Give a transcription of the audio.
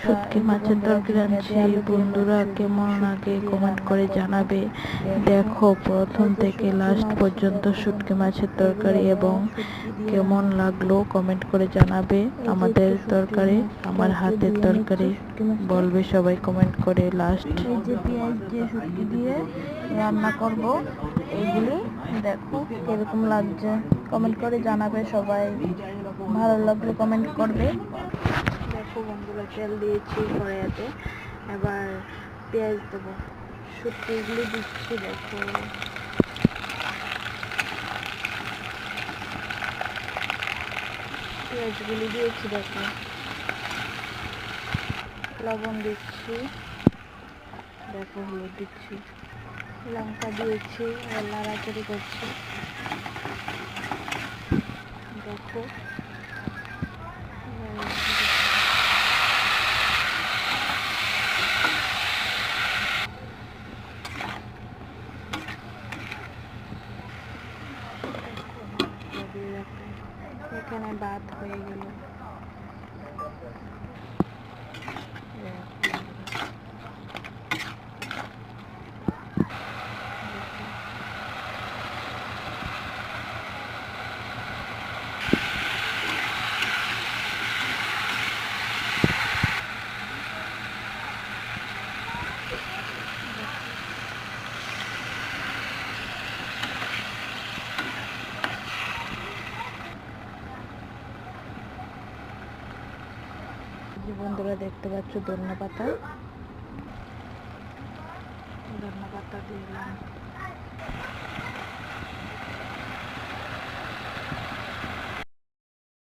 শুটকি মাছের তরকারি আনছি। বন্ধুরা কেমন লাগে কমেন্ট করে জানাবে। দেখো প্রথম থেকে লাস্ট পর্যন্ত শুটকি মাছের তরকারি এবং কেমন লাগলো কমেন্ট করে জানাবে। আমাদের তরকারি আমার হাতের তরকারি বলবে সবাই কমেন্ট করে। লাস্ট এই যে পেঁয়াজ দিয়ে শুটকি দিয়ে রান্না করব, এইগুলি দেখো কিরকম লাগছে কমেন্ট করে জানাবে সবাই। ভালো লাগলে কমেন্ট করবে। দেখো বন্ধুরা তেল দিয়েছি কড়াইতে, এবার পেঁয়াজ দেবো, শুটকিগুলি দিচ্ছি। দেখো পেঁয়াজগুলি দিয়েছি, দেখো লবণ দিচ্ছি, দেখো হলুদ দিচ্ছি, লঙ্কা দিয়েছি, আর নাড়াচাড়ি করছি। দেখো এখানে ভাত হয়ে গেল। বন্ধুরা দেখতে পাচ্ছ ধনিয়া পাতা দিলাম।